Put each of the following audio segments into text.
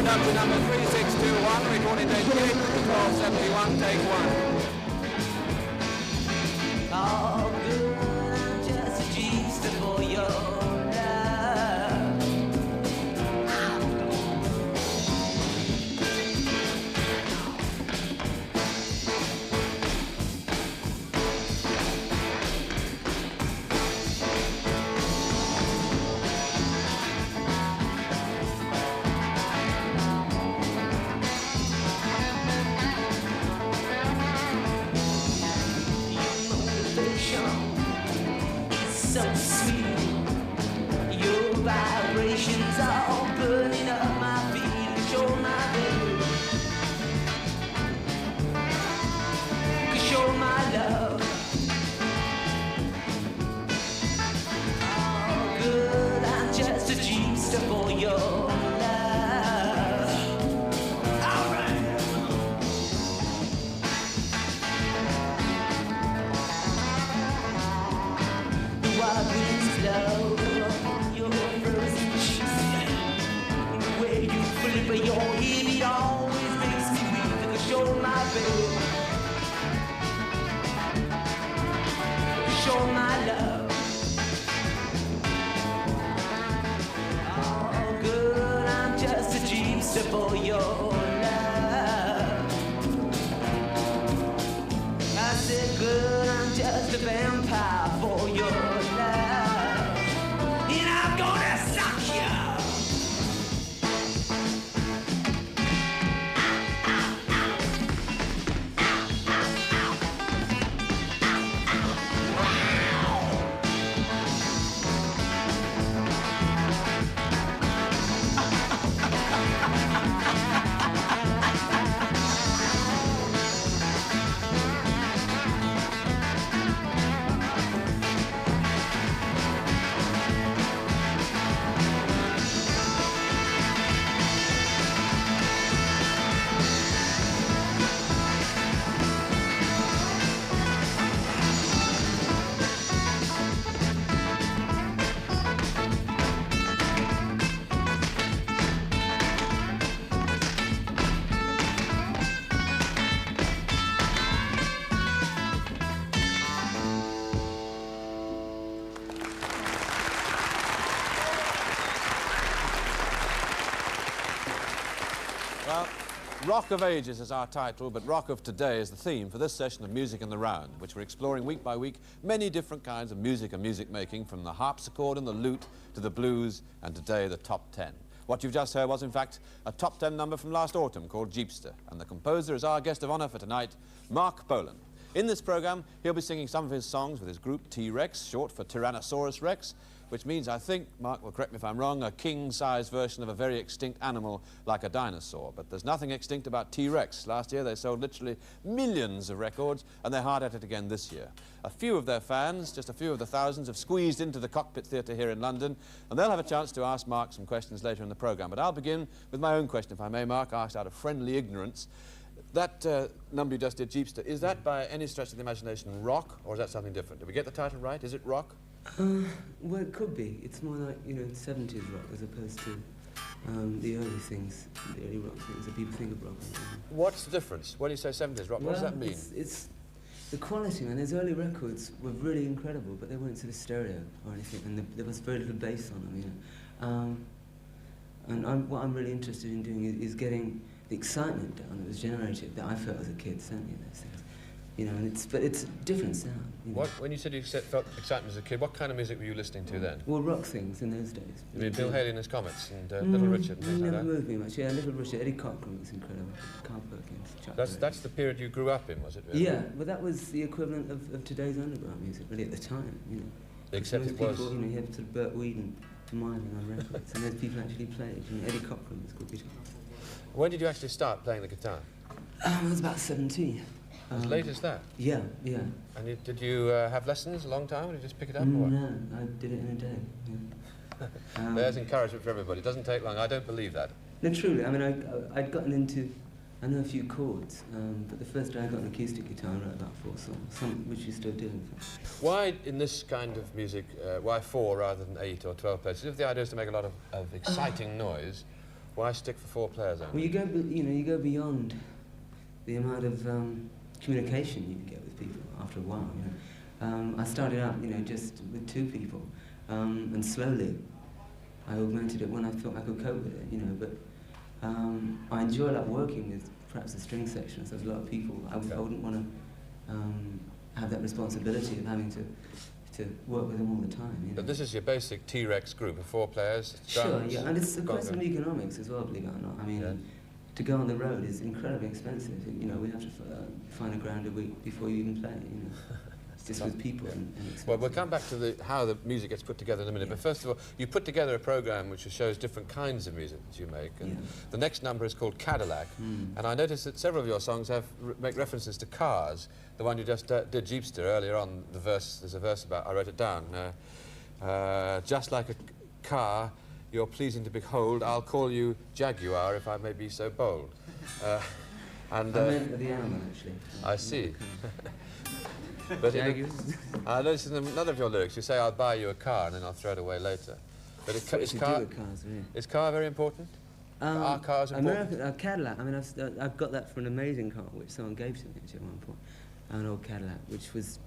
Turned up to number 3621, recording date 1271, take 1. All good, I'm just a Jeepster for your love. So sweet, your vibrations all burning up my feet. You're my baby, 'cause you're my love. Oh good, I'm just a Jeepster for your love. Wild winds blow your frozen cheeks. The way you flip your hip, it always makes me weak. 'Cause you're my baby, 'cause you're my love. Oh good, I'm just a Jeepster for your love. I said good, I'm just a vampire for your love. And I'm gonna suck you. Well, Rock of Ages is our title, but Rock of Today is the theme for this session of Music in the Round, which we're exploring week by week many different kinds of music and music making, from the harpsichord and the lute to the blues, and today the top 10. What you've just heard was, in fact, a top 10 number from last autumn called Jeepster, and the composer is our guest of honor for tonight, Mark Bolan. In this program, he'll be singing some of his songs with his group T-Rex, short for Tyrannosaurus Rex, which means, I think, Mark will correct me if I'm wrong, a king-size version of a very extinct animal like a dinosaur. But there's nothing extinct about T-Rex. Last year they sold literally millions of records, and they're hard at it again this year. A few of their fans, just a few of the thousands, have squeezed into the Cockpit Theatre here in London, and they'll have a chance to ask Mark some questions later in the program. But I'll begin with my own question, if I may, Mark, asked out of friendly ignorance. That number you just did, Jeepster, is that by any stretch of the imagination rock, or is that something different? Did we get the title right? Is it rock? Well, it could be. It's more like, you know, 70s rock as opposed to the early things, the early rock things that people think of rock. What's the difference? When you say 70s rock, what does that mean? It's the quality, man. Those early records were really incredible, but they weren't sort of stereo or anything, and there was very little bass on them, you know. And what I'm really interested in doing is getting the excitement down that was generated, that I felt as a kid, certainly, in those things. You know, but it's a different sound. You know. When you said you felt excitement as a kid, what kind of music were you listening to then? Well, rock things in those days. You mean Bill Haley and his Comets and Little Richard and things like that? Never moved me much. Yeah, Little Richard, Eddie Cochran was incredible. Carl Perkins, Chuck Berry. That's the period you grew up in, was it? Really? Yeah, but that was the equivalent of today's underground music, really, at the time. You know, except it people, was. You know, you had sort of Burt Weedon miming on records, and those people actually played. You know, Eddie Cochran was good guitar. When did you actually start playing the guitar? I was about 17. As late as that? Yeah, yeah. And did you have lessons a long time, or did you just pick it up? Or what? No, I did it in a day. Yeah. There's encouragement for everybody. It doesn't take long. I don't believe that. No, truly. I mean, I'd gotten into, I know a few chords, but the first day I got an acoustic guitar, I wrote about 4 songs, which you still do, in fact. Why, in this kind of music, why 4 rather than 8 or 12 places? If the idea is to make a lot of exciting noise, Why stick for 4 players only? Well, you go beyond the amount of communication you can get with people after a while. I started out, just with 2 people, and slowly I augmented it when I thought I could cope with it. But I enjoy working with perhaps a string section. So there's a lot of people. I wouldn't want to have that responsibility of having to work with them all the time. But this is your basic T-Rex group of 4 players. Sure, drums, yeah, and it's a question of economics as well, believe it or not. I mean, to go on the road is incredibly expensive. We have to find a grand a week before you even play. It's just with people and well, we'll come back to how the music gets put together in a minute. But first of all, you put together a program which shows different kinds of music that you make. And the next number is called Cadillac. And I noticed that several of your songs make references to cars. The one you just did, Jeepster, earlier on, there's a verse about, I wrote it down, just like a car, you're pleasing to behold, I'll call you Jaguar if I may be so bold. I meant the animal, actually. I see. But I noticed in another of your lyrics, you say, I'll buy you a car and then I'll throw it away later. But is car very important? Are cars important? Cadillac, I mean, I've got that from an amazing car which someone gave to me at one point. An old Cadillac, which was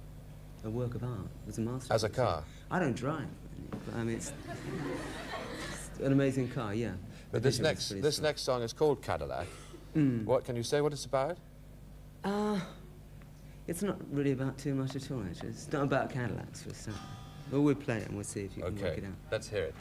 a work of art. It was a masterpiece. As a car? I don't drive, but I mean, it's an amazing car, yeah. But this next song is called Cadillac. What can you say what it's about? It's not really about too much at all, actually. It's not about Cadillacs for a start. But we'll play it and we'll see if you can work it out. Let's hear it.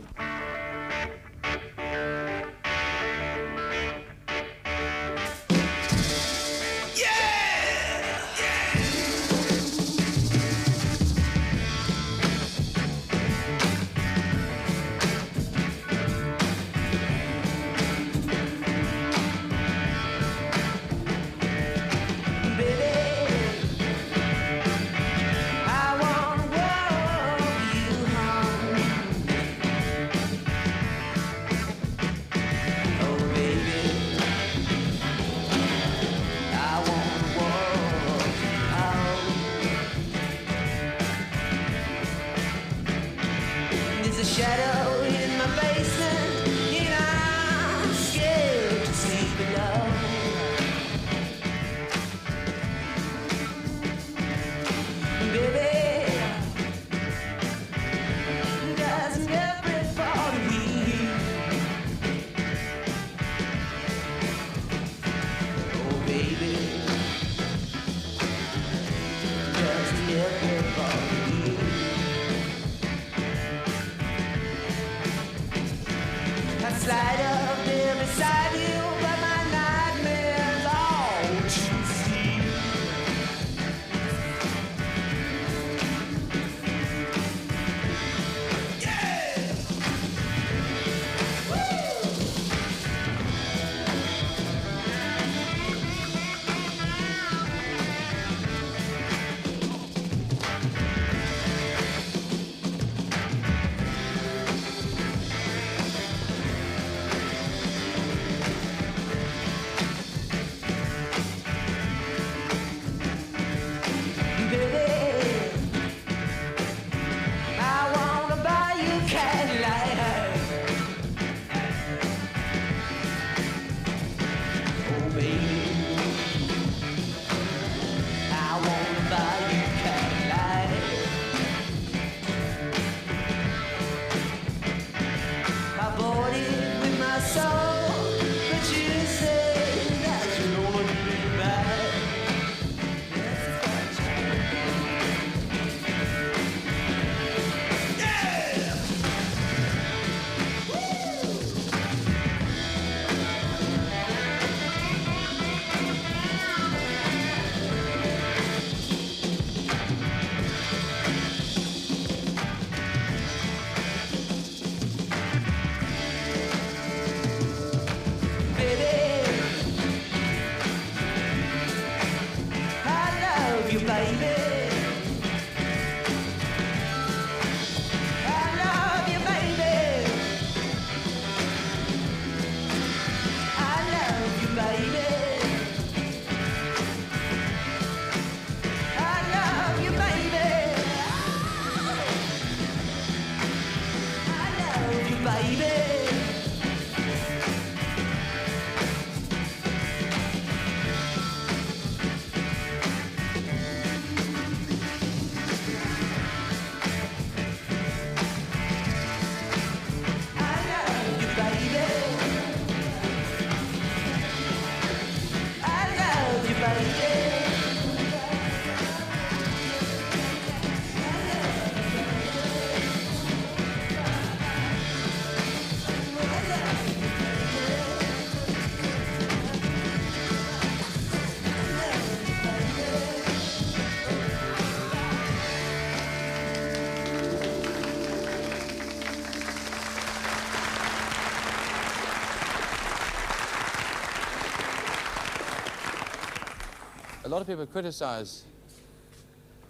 a lot of people criticize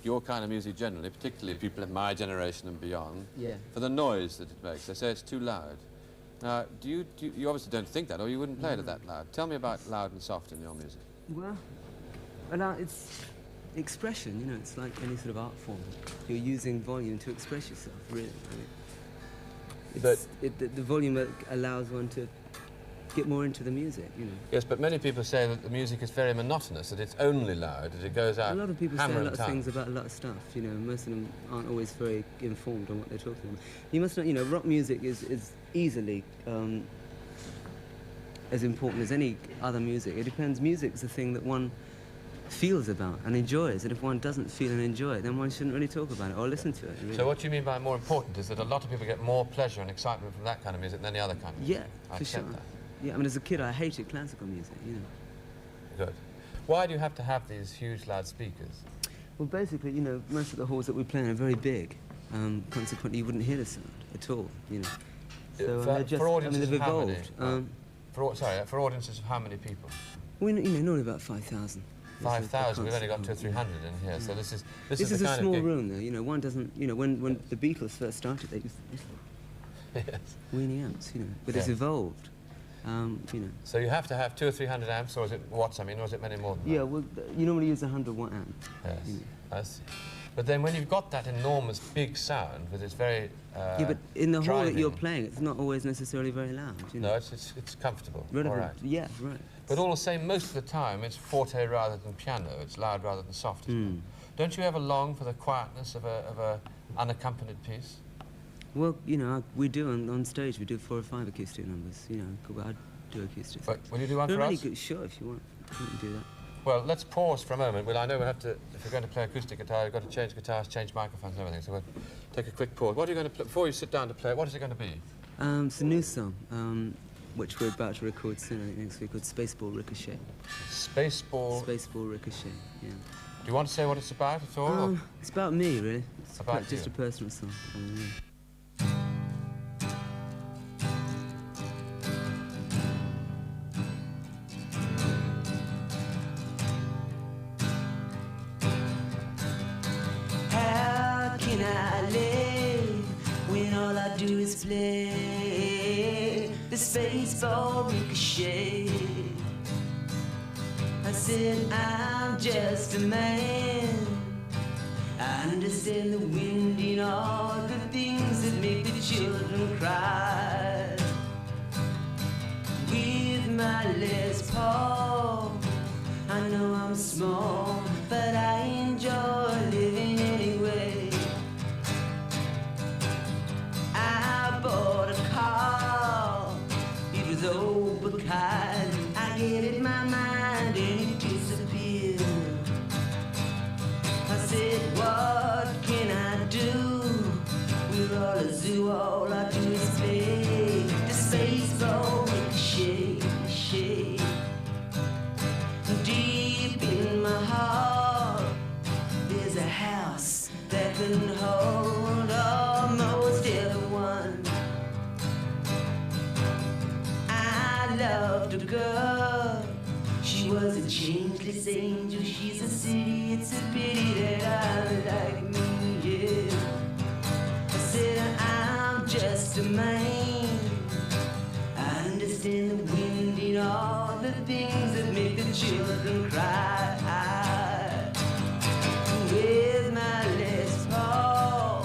your kind of music generally, particularly people of my generation and beyond, for the noise that it makes. They say it's too loud. Now, you obviously don't think that, or you wouldn't play it that loud. Tell me about loud and soft in your music. Well, it's expression, you know, it's like any sort of art form. You're using volume to express yourself, really. I mean, the volume allows one to get more into the music, you know. Yes, but many people say that the music is very monotonous, that it's only loud, that it goes out. A lot of people say a lot of time. things about a lot of stuff, you know. Most of them aren't always very informed on what they're talking about. You must know, you know, rock music is easily as important as any other music. It depends. Music's the thing that one feels about and enjoys, and if one doesn't feel and enjoy it, then one shouldn't really talk about it or listen to it. Really. So what you mean by more important is that a lot of people get more pleasure and excitement from that kind of music than any other kind of music. Yeah, for sure. That. Yeah, I mean, as a kid, I hated classical music, you know. Good. Why do you have to have these huge loudspeakers? Well, basically, you know, most of the halls that we play in are very big. Consequently, you wouldn't hear the sound at all, you know. So they're just, for audiences they've of how evolved. many? For audiences of how many people? Well, you know, normally about 5,000. 5,000. We've only got 200 or 300 in here, so this is a small room, though. You know, one doesn't. You know, when the Beatles first started, they used to weenie amps, you know. But it's evolved. You know. So you have to have 200 or 300 amps, or is it watts? I mean, or is it many more than that? Yeah, well, you normally use a 100-watt amp. Yes, you know. I see. But then when you've got that enormous big sound with this very yeah, but in the hall that you're driving- playing, it's not always necessarily very loud. You know? No, it's comfortable. Relevant. All right. Yeah, right. But all the same, most of the time, it's forte rather than piano. It's loud rather than soft as well. Don't you ever long for the quietness of a unaccompanied piece? Well, you know, we do on stage. We do 4 or 5 acoustic numbers. You know, I do acoustic. But will you do one for really us? good. Sure, if you want, you can do that. Well, let's pause for a moment. Well, I know we'll have to, if you're going to play acoustic guitar, you've got to change guitars, change microphones and everything. So we'll take a quick pause. What are you going to play? Before you sit down to play, what is it going to be? It's a new song, which we're about to record soon, I think, next week, called Spaceball Ricochet. Spaceball? Spaceball Ricochet, yeah. Do you want to say what it's about at all? It's about me, really. It's About quite just you. a personal song. Yeah. How can I live when all I do is play the Spaceball Ricochet? I said I'm just a man. I understand the wind in all the things that make the children cry. With my Les Paul, I know I'm small, but I enjoy living anyway. I bought a car, it was old but kind. I gave it my mind and it disappeared. I said, what can I do? We're all a zoo, all I do is play the Spaceball Ricochet, ricochet. Deep in my heart, there's a house that can hold almost everyone. I loved a girl, she was a changeless angel. She's a city, it's a pity that I like me, yeah. I said I'm just a man. I understand the wind in all the things that make the children cry. With my Les Paul,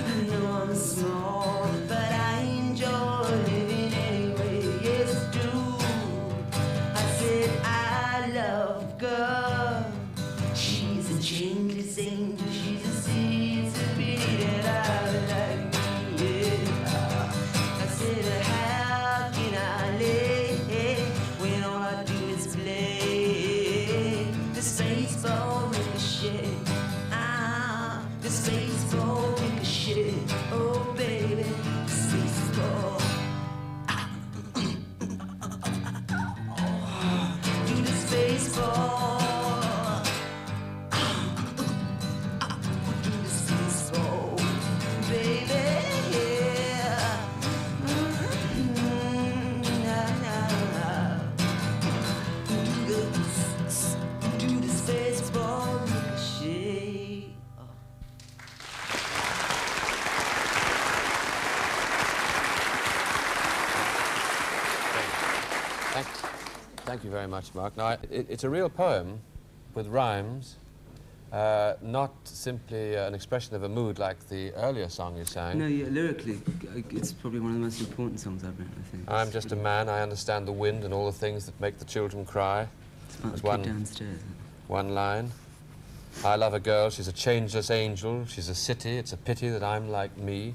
I know I'm small, but I enjoy living anyway. Yes, I do. I said I love a girl. She's a changeless angel. She's a city. It's a pity that I like me. Yeah. I said how can I live when all I do is play the Spaceball Ricochet? Ah, the Spaceball Ricochet. Oh baby, the Spaceball. Do the Spaceball. Thank you very much, Mark. Now, it's a real poem with rhymes, not simply an expression of a mood like the earlier song you sang. No, yeah, lyrically, it's probably one of the most important songs I've written, I think. I'm just a man, I understand the wind and all the things that make the children cry. It's about There's the kid downstairs. one line. I love a girl, she's a changeless angel, she's a city, it's a pity that I'm like me.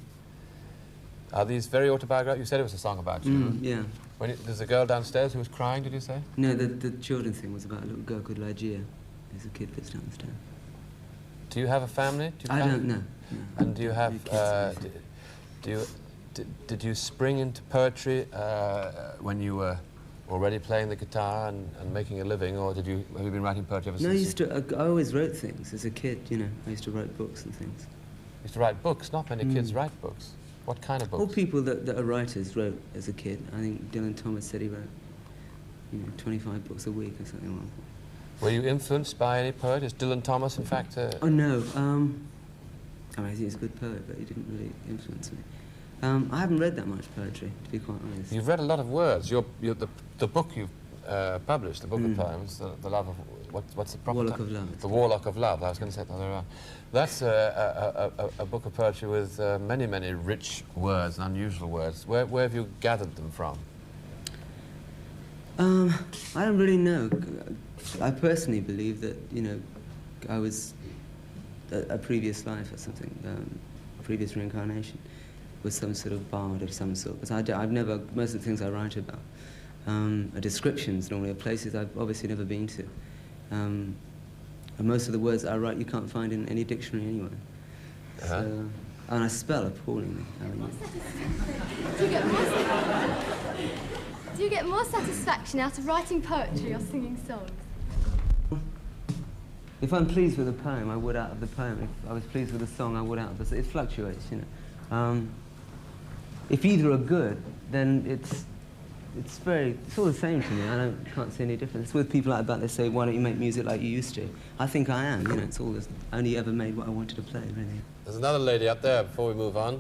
Are these very autobiographical? You said it was a song about you. Yeah. There's a girl downstairs who was crying, did you say? No, the children thing was about a little girl called Lygia. There's a kid that's downstairs. Do you have a family? I don't know. No. And do you have, did you spring into poetry when you were already playing the guitar and making a living, or have you been writing poetry ever since? No, I always wrote things as a kid, you know. I used to write books and things. You used to write books? Not many kids write books. What kind of books? All people that are writers wrote as a kid. I think Dylan Thomas said he wrote, 25 books a week or something like that. Were you influenced by any poet? Is Dylan Thomas, in fact, Oh, no. I think he's a good poet, but he didn't really influence me. I haven't read that much poetry, to be quite honest. You've read a lot of words. The book you've published, the book of poems, the love of... What's the proper Warlock title? of Love. The Warlock of Love. I was going to say it the other way around. That's a book of poetry with many, many rich words and unusual words. Where have you gathered them from? I don't really know. I personally believe that, I was a previous life or something, a previous reincarnation, was some sort of bard of some sort. Because I've never, most of the things I write about are descriptions normally of places I've obviously never been to. And most of the words I write you can't find in any dictionary anyway. So, and I spell appallingly. Do you get more satisfaction out of writing poetry or singing songs? If I'm pleased with a poem, I would out of the poem. If I was pleased with a song, I would out of the song. It fluctuates, If either are good, then it's all the same to me. I can't see any difference. With people like that, they say, why don't you make music like you used to? I think I am, it's all this, I only ever made what I wanted to play, really. There's another lady up there before we move on.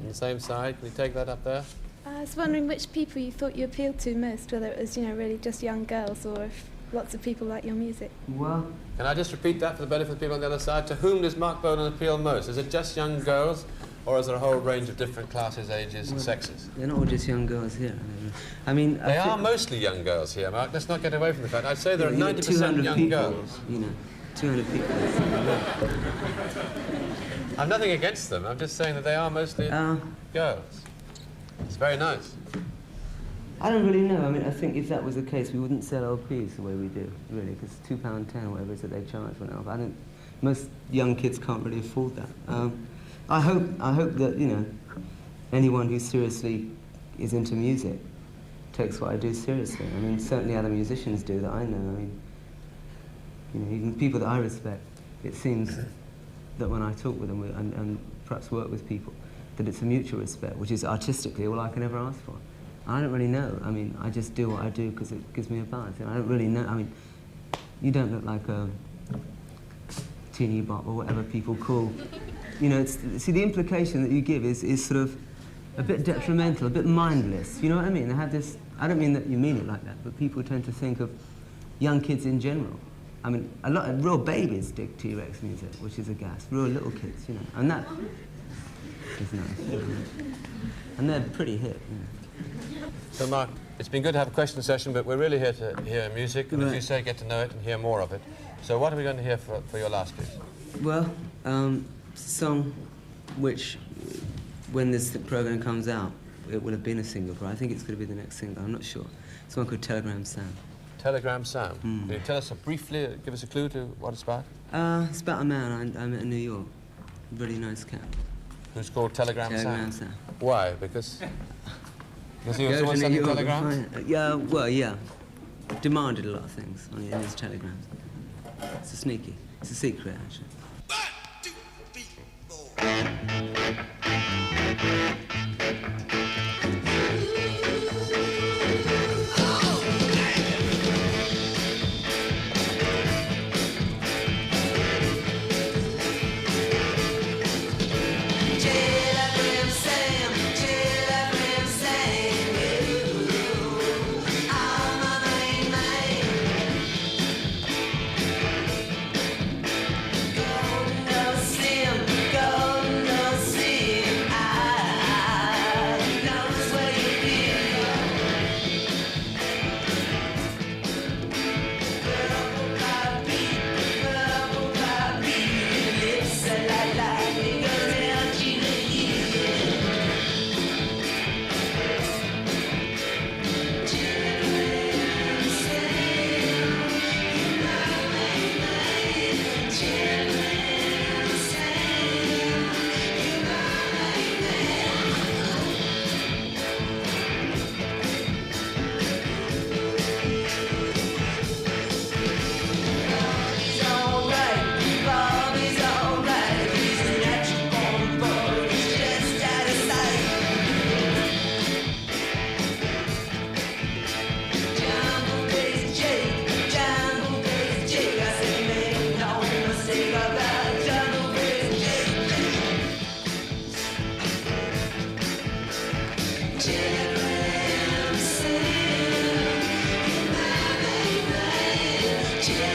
On the same side. Can you take that up there? I was wondering which people you thought you appealed to most, whether it was, really just young girls or if lots of people like your music. Well... Can I just repeat that for the benefit of the people on the other side? To whom does Mark Bolan appeal most? Is it just young girls, or is there a whole range of different classes, ages, and sexes? They're not all just young girls here. I mean... They are mostly young girls here, Mark. Let's not get away from the fact. I'd say there are 90% young people, girls. 200 people. I'm nothing against them. I'm just saying that they are mostly girls. It's very nice. I don't really know. I mean, I think if that was the case, we wouldn't sell LPs the way we do, really, because £2.10 or whatever it is that they charge for an album. Most young kids can't really afford that. I hope that, anyone who seriously is into music takes what I do seriously. I mean, certainly other musicians do that I know. I mean, even people that I respect, it seems that when I talk with them and perhaps work with people, that it's a mutual respect, which is artistically all I can ever ask for. I don't really know. I mean, I just do what I do because it gives me a buzz. I don't really know. I mean, you don't look like a teeny bop or whatever people call. See, the implication that you give is sort of a bit detrimental, a bit mindless. You know what I mean? They have this. I don't mean that you mean it like that, but people tend to think of young kids in general. I mean, a lot of real babies dig T-Rex music, which is a gas. Real little kids, and that is nice. And they're pretty hip. So, Mark, it's been good to have a question session, but we're really here to hear music, and as you say, get to know it and hear more of it. So what are we going to hear for your last piece? Well, a song which, when this program comes out, it will have been a single, but I think it's going to be the next single. I'm not sure. It's one called Telegram Sound. Telegram Sound. Can you tell us briefly, give us a clue to what it's about? It's about a man I met in New York. A really nice cat. Who's called Telegram Sound? Sound. Why? Because he was the one sending telegrams? Yeah. Demanded a lot of things in his telegrams. It's a sneaky. It's a secret, actually. 1, 2, 3, 4. I'm Ricochet.